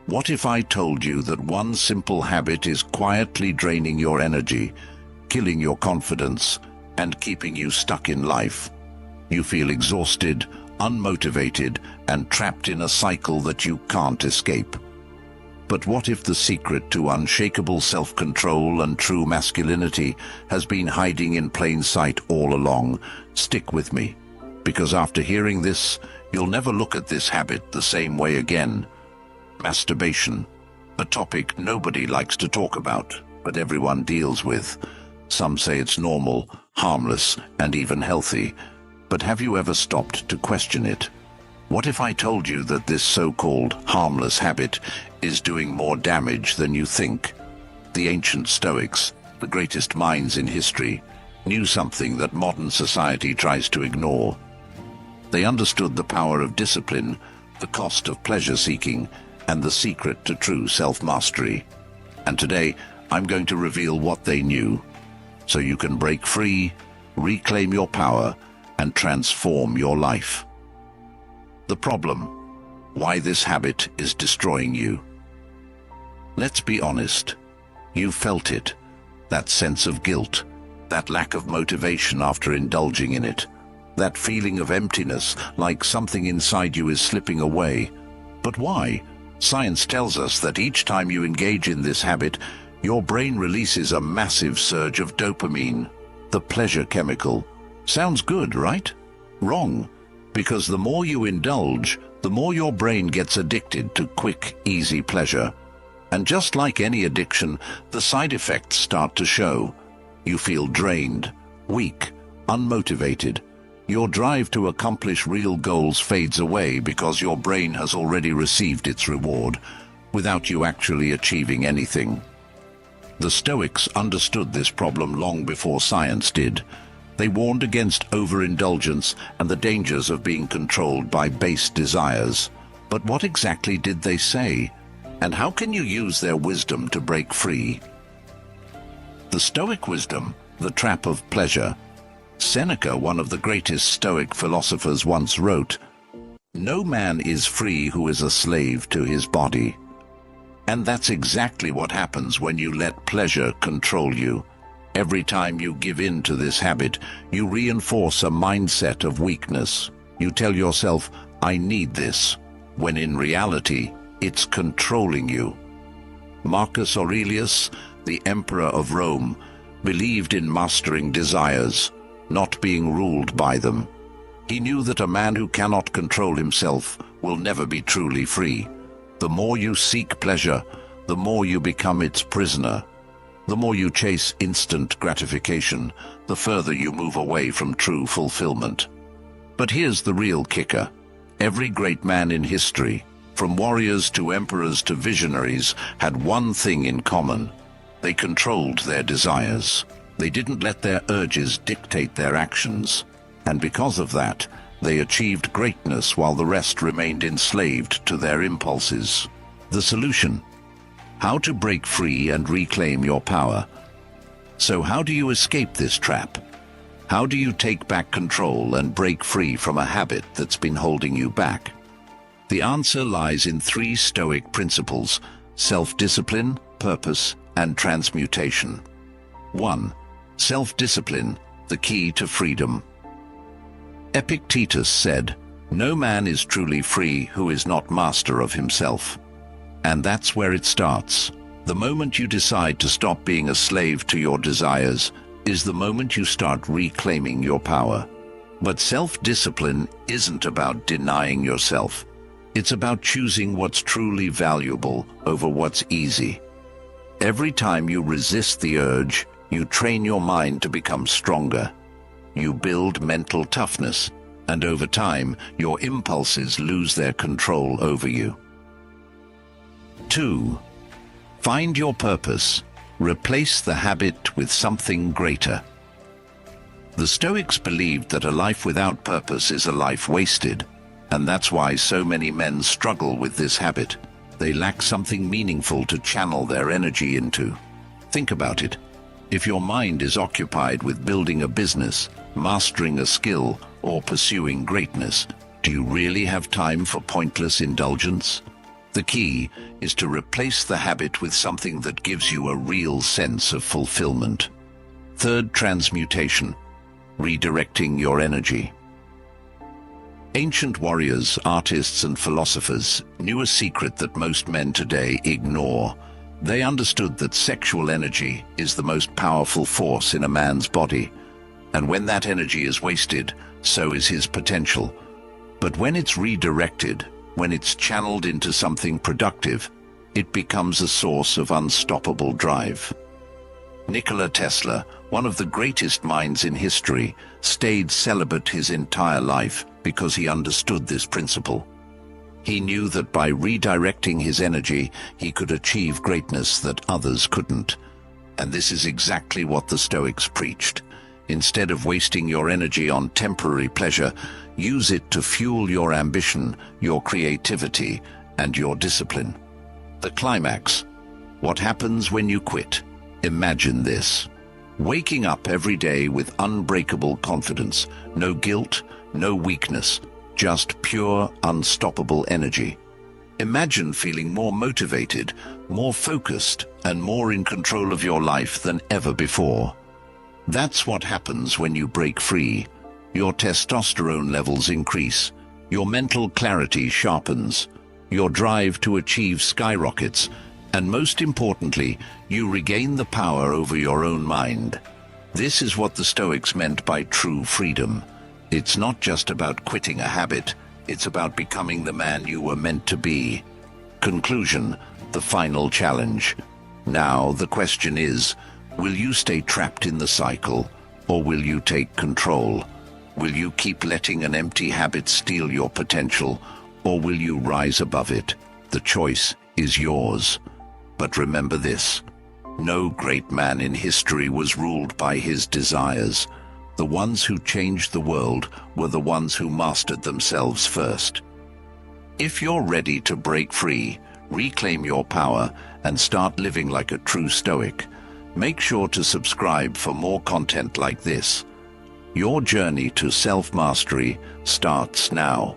What if I told you that one simple habit is quietly draining your energy, killing your confidence, and keeping you stuck in life? You feel exhausted, unmotivated, and trapped in a cycle that you can't escape. But what if the secret to unshakable self-control and true masculinity has been hiding in plain sight all along? Stick with me, because after hearing this, you'll never look at this habit the same way again. Masturbation, a topic nobody likes to talk about, but everyone deals with. Some say it's normal, harmless, and even healthy. But have you ever stopped to question it? What if I told you that this so-called harmless habit is doing more damage than you think? The ancient Stoics, the greatest minds in history, knew something that modern society tries to ignore. They understood the power of discipline, the cost of pleasure-seeking, and the secret to true self-mastery. And today, I'm going to reveal what they knew, so you can break free, reclaim your power, and transform your life. The problem: why this habit is destroying you. Let's be honest. You felt it, that sense of guilt, that lack of motivation after indulging in it, that feeling of emptiness, like something inside you is slipping away. But why? Science tells us that each time you engage in this habit, your brain releases a massive surge of dopamine, the pleasure chemical. Sounds good, right? Wrong. Because the more you indulge, the more your brain gets addicted to quick, easy pleasure. And just like any addiction, the side effects start to show. You feel drained, weak, unmotivated. Your drive to accomplish real goals fades away because your brain has already received its reward, without you actually achieving anything. The Stoics understood this problem long before science did. They warned against overindulgence and the dangers of being controlled by base desires. But what exactly did they say? And how can you use their wisdom to break free? The Stoic wisdom, the trap of pleasure. Seneca, one of the greatest Stoic philosophers, once wrote, "No man is free who is a slave to his body." And that's exactly what happens when you let pleasure control you. Every time you give in to this habit, you reinforce a mindset of weakness. You tell yourself, "I need this," when in reality, it's controlling you. Marcus Aurelius, the Emperor of Rome, believed in mastering desires, not being ruled by them. He knew that a man who cannot control himself will never be truly free. The more you seek pleasure, the more you become its prisoner. The more you chase instant gratification, the further you move away from true fulfillment. But here's the real kicker. Every great man in history, from warriors to emperors to visionaries, had one thing in common. They controlled their desires. They didn't let their urges dictate their actions. And because of that, they achieved greatness while the rest remained enslaved to their impulses. The solution: how to break free and reclaim your power. So how do you escape this trap? How do you take back control and break free from a habit that's been holding you back? The answer lies in 3 Stoic principles: self-discipline, purpose, and transmutation. 1. Self-discipline, the key to freedom. Epictetus said, "No man is truly free who is not master of himself." And that's where it starts. The moment you decide to stop being a slave to your desires is the moment you start reclaiming your power. But self-discipline isn't about denying yourself. It's about choosing what's truly valuable over what's easy. Every time you resist the urge, you train your mind to become stronger. You build mental toughness, and over time, your impulses lose their control over you. 2. Find your purpose. Replace the habit with something greater. The Stoics believed that a life without purpose is a life wasted, and that's why so many men struggle with this habit. They lack something meaningful to channel their energy into. Think about it. If your mind is occupied with building a business, mastering a skill, or pursuing greatness, do you really have time for pointless indulgence? The key is to replace the habit with something that gives you a real sense of fulfillment. Third, transmutation, redirecting your energy. Ancient warriors, artists, and philosophers knew a secret that most men today ignore. They understood that sexual energy is the most powerful force in a man's body, and when that energy is wasted, so is his potential. But when it's redirected, when it's channeled into something productive, it becomes a source of unstoppable drive. Nikola Tesla, one of the greatest minds in history, stayed celibate his entire life because he understood this principle. He knew that by redirecting his energy, he could achieve greatness that others couldn't. And this is exactly what the Stoics preached. Instead of wasting your energy on temporary pleasure, use it to fuel your ambition, your creativity, and your discipline. The climax. What happens when you quit? Imagine this. Waking up every day with unbreakable confidence, no guilt, no weakness, just pure, unstoppable energy. Imagine feeling more motivated, more focused, and more in control of your life than ever before. That's what happens when you break free. Your testosterone levels increase, your mental clarity sharpens, your drive to achieve skyrockets, and most importantly, you regain the power over your own mind. This is what the Stoics meant by true freedom. It's not just about quitting a habit, it's about becoming the man you were meant to be. Conclusion, the final challenge. Now the question is, will you stay trapped in the cycle, or will you take control? Will you keep letting an empty habit steal your potential, or will you rise above it? The choice is yours. But remember this, no great man in history was ruled by his desires. The ones who changed the world were the ones who mastered themselves first. If you're ready to break free, reclaim your power, and start living like a true Stoic, make sure to subscribe for more content like this. Your journey to self-mastery starts now.